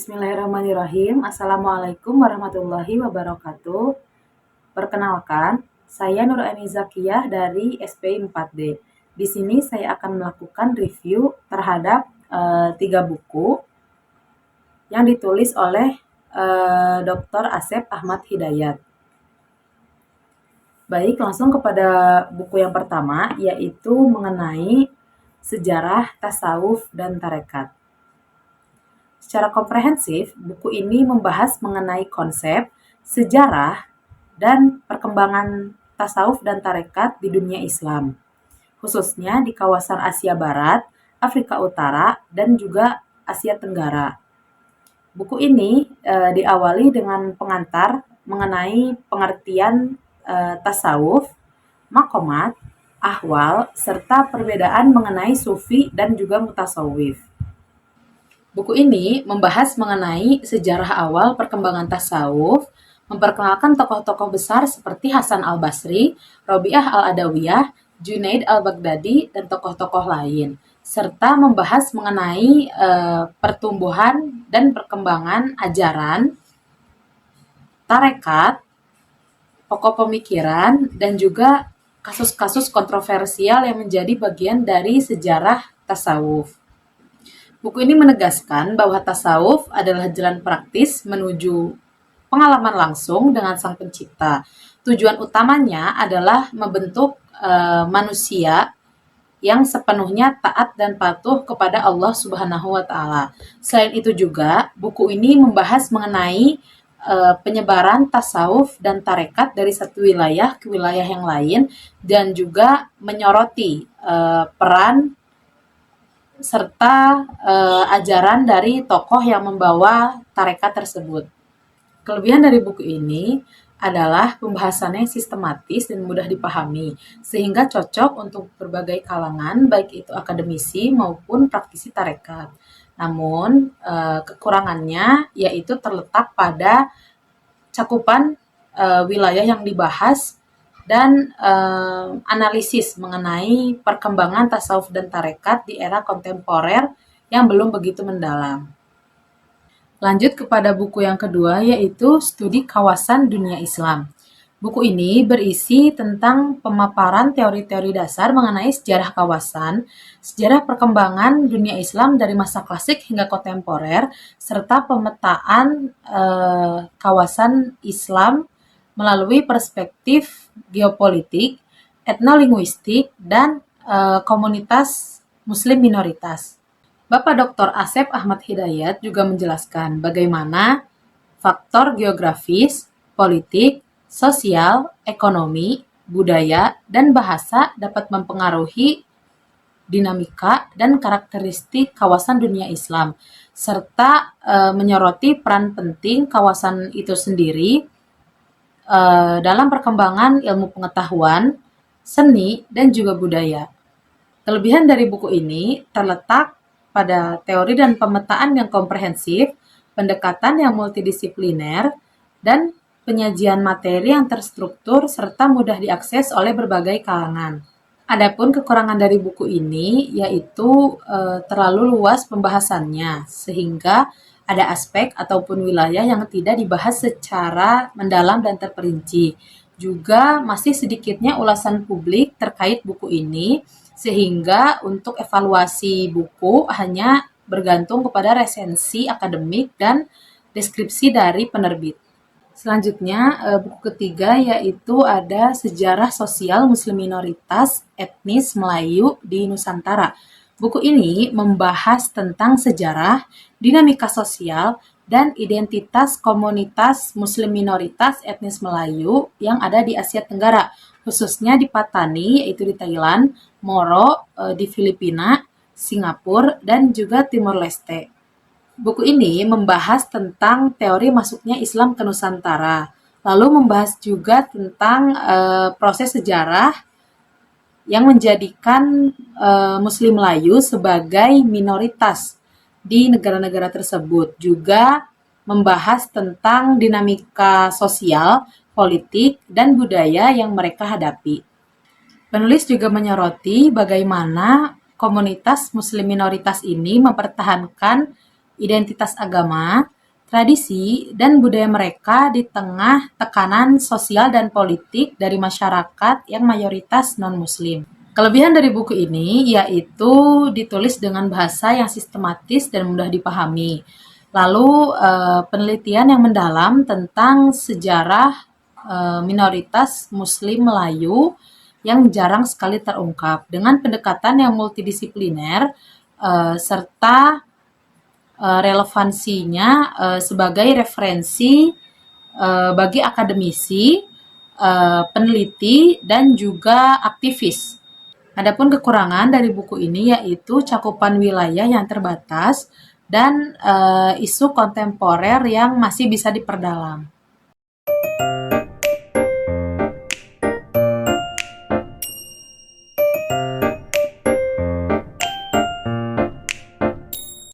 Bismillahirrahmanirrahim. Assalamualaikum warahmatullahi wabarakatuh. Perkenalkan, saya Nur Aini Zakiyah dari SPI 4D. Di sini saya akan melakukan review terhadap 3 buku yang ditulis oleh Dr. Asep Ahmad Hidayat. Baik, langsung kepada buku yang pertama, yaitu mengenai sejarah tasawuf dan tarekat. Secara komprehensif, buku ini membahas mengenai konsep, sejarah, dan perkembangan tasawuf dan tarekat di dunia Islam, khususnya di kawasan Asia Barat, Afrika Utara, dan juga Asia Tenggara. Buku ini diawali dengan pengantar mengenai pengertian tasawuf, maqamat, ahwal, serta perbedaan mengenai sufi dan juga mutasawwif. Buku ini membahas mengenai sejarah awal perkembangan tasawuf, memperkenalkan tokoh-tokoh besar seperti Hasan al-Basri, Robiah al-Adawiyah, Junaid al-Baghdadi, dan tokoh-tokoh lain, serta membahas mengenai pertumbuhan dan perkembangan ajaran, tarekat, pokok pemikiran, dan juga kasus-kasus kontroversial yang menjadi bagian dari sejarah tasawuf. Buku ini menegaskan bahwa tasawuf adalah jalan praktis menuju pengalaman langsung dengan Sang Pencipta. Tujuan utamanya adalah membentuk manusia yang sepenuhnya taat dan patuh kepada Allah Subhanahu wa Ta'ala. Selain itu juga, buku ini membahas mengenai penyebaran tasawuf dan tarekat dari satu wilayah ke wilayah yang lain, dan juga menyoroti peran serta ajaran dari tokoh yang membawa tarekat tersebut. Kelebihan dari buku ini adalah pembahasannya sistematis dan mudah dipahami, sehingga cocok untuk berbagai kalangan, baik itu akademisi maupun praktisi tarekat. Namun, kekurangannya yaitu terletak pada cakupan wilayah yang dibahas dan analisis mengenai perkembangan tasawuf dan tarekat di era kontemporer yang belum begitu mendalam. Lanjut kepada buku yang kedua, yaitu Studi Kawasan Dunia Islam. Buku ini berisi tentang pemaparan teori-teori dasar mengenai sejarah kawasan, sejarah perkembangan dunia Islam dari masa klasik hingga kontemporer, serta pemetaan kawasan Islam melalui perspektif geopolitik, etnolinguistik, dan komunitas muslim minoritas. Bapak Dr. Asep Ahmad Hidayat juga menjelaskan bagaimana faktor geografis, politik, sosial, ekonomi, budaya, dan bahasa dapat mempengaruhi dinamika dan karakteristik kawasan dunia Islam, serta menyoroti peran penting kawasan itu sendiri dalam perkembangan ilmu pengetahuan, seni, dan juga budaya. Kelebihan dari buku ini terletak pada teori dan pemetaan yang komprehensif, pendekatan yang multidisipliner, dan penyajian materi yang terstruktur serta mudah diakses oleh berbagai kalangan. Adapun kekurangan dari buku ini yaitu terlalu luas pembahasannya, sehingga ada aspek ataupun wilayah yang tidak dibahas secara mendalam dan terperinci. Juga masih sedikitnya ulasan publik terkait buku ini, sehingga untuk evaluasi buku hanya bergantung kepada resensi akademik dan deskripsi dari penerbit. Selanjutnya, buku ketiga yaitu ada Sejarah Sosial Muslim Minoritas Etnis Melayu di Nusantara. Buku ini membahas tentang sejarah, dinamika sosial, dan identitas komunitas Muslim minoritas etnis Melayu yang ada di Asia Tenggara, khususnya di Patani, yaitu di Thailand, Moro, di Filipina, Singapura, dan juga Timor Leste. Buku ini membahas tentang teori masuknya Islam ke Nusantara, lalu membahas juga tentang proses sejarah yang menjadikan Muslim Melayu sebagai minoritas di negara-negara tersebut. Juga membahas tentang dinamika sosial, politik, dan budaya yang mereka hadapi. Penulis juga menyoroti bagaimana komunitas Muslim minoritas ini mempertahankan identitas agama, tradisi, dan budaya mereka di tengah tekanan sosial dan politik dari masyarakat yang mayoritas non-Muslim. Kelebihan dari buku ini yaitu ditulis dengan bahasa yang sistematis dan mudah dipahami. Lalu penelitian yang mendalam tentang sejarah minoritas Muslim Melayu yang jarang sekali terungkap dengan pendekatan yang multidisipliner serta relevansinya sebagai referensi bagi akademisi, peneliti, dan juga aktivis. Adapun kekurangan dari buku ini yaitu cakupan wilayah yang terbatas dan isu kontemporer yang masih bisa diperdalam.